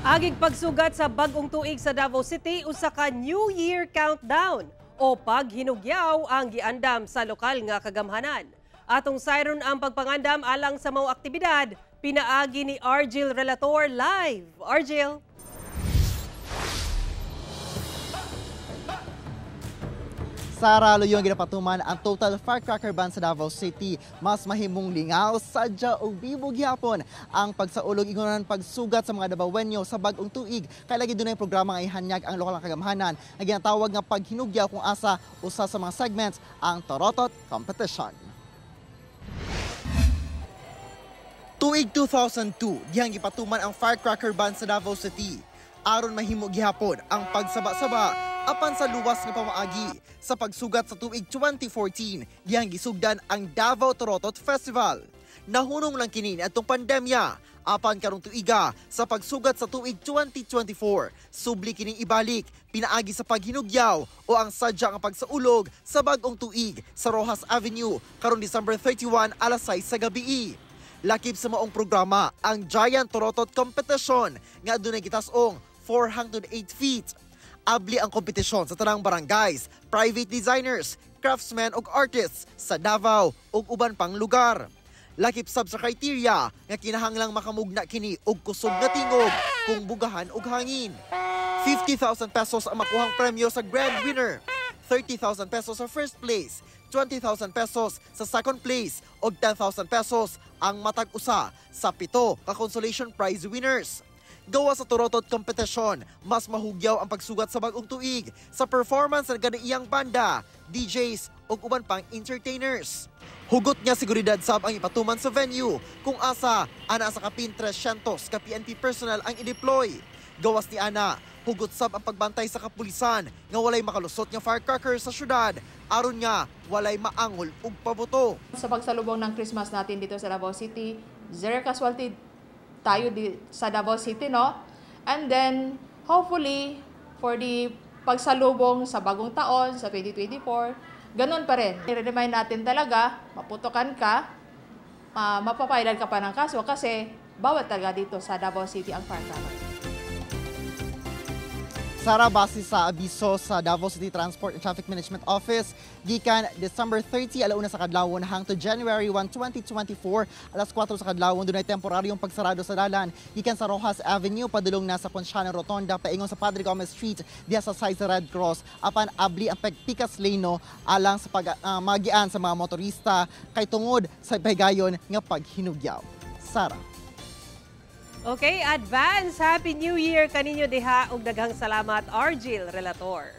Agig pagsugat sa bag-ong tuig sa Davao City usa ka New Year countdown o paghinugyaw ang giandam sa lokal nga kagamhanan. Atong siron ang pagpangandam alang sa mao aktibidad, pinaagi ni Argil Relator live. Argil. Sa Luyong ginapatuman ang total firecracker ban sa Davao City. Mas mahimong lingaw, sadya o bibog gyapon ang pagsaulog ingunan pagsugat sa mga Davaoenyo sa bag-ong tuig. Kay lagi dunay programa nga ihanyag ang lokal nga kagamhanan nga ginatawag nga paghinugyaw kung asa usa sa mga segments ang Torotot Competition. Tuig 2002, dihang gipatuman ang firecracker ban sa Davao City. Aron mahimo gihapon ang pagsaba-saba apan sa luwas nga pamaagi sa pagsugat sa tuig 2014 dihang gisugdan ang Davao Torotot Festival. Nahunong lang kini atong pandemya apan karong tuiga sa pagsugat sa tuig 2024 subli kining ibalik pinaagi sa paghinugyaw o ang sadya nga pagsaulog sa bag-ong tuig sa Rojas Avenue karong December 31 alas 6 sa gabi. Lakip sa maong programa ang Giant Torotot Competition nga adunay gitas-ong 408 feet. Abli ang kompetisyon sa tanang barangays, private designers, craftsmen ug artists sa Davao ug uban pang lugar. Lakip sab sa criteria nga kinahanglang makamugna kini og kusog nga tingog kung bugahan ug hangin. 50,000 pesos ang makuhang premyo sa grand winner, 30,000 pesos sa first place, 20,000 pesos sa second place ug 10,000 pesos ang matag usa sa 7 ka consolation prize winners. Gawa sa Torotot Competition, mas mahugyaw ang pagsugat sa bag-ong tuig sa performance ng kaniiyang banda, DJs ug uban pang entertainers. Hugot nga seguridad sab ang ipatuman sa venue kung asa ana sa kapin 300 ka PNP personnel ang i-deploy. Gawas ni ana, hugot sab ang pagbantay sa kapulisan nga walay makalusot nga firecrackers sa syudad aron nga walay maangol ug pabuto. Sa pagsalubong ng Christmas natin dito sa Davao City, zero casualty tayo sa Davao City, no? And then, hopefully, for the pagsalubong sa bagong taon, sa 2024, ganun pa rin. I-remind natin talaga, maputukan ka, mapapailan ka pa ng kaso kasi bawat talaga dito sa Davao City ang firecracker. Sara, base sa abiso sa Davao City Transport and Traffic Management Office, gikan December 30 alauna sa kadlawon hangtod January 1, 2024 alas 4 sa kadlawon dunay temporaryong pagsarado sa dalan gikan sa Rojas Avenue padulong na sa Ponciano Rotonda paingon sa Padre Gomez Street diha sa side sa Red Cross apan abli ang pagpikas lane alang sa magian sa mga motorista kay tungod sa pahigayon nga paghinugyaw. Sara. Okay, advance Happy New Year kaninyo diha ug daghang salamat Argil Relator.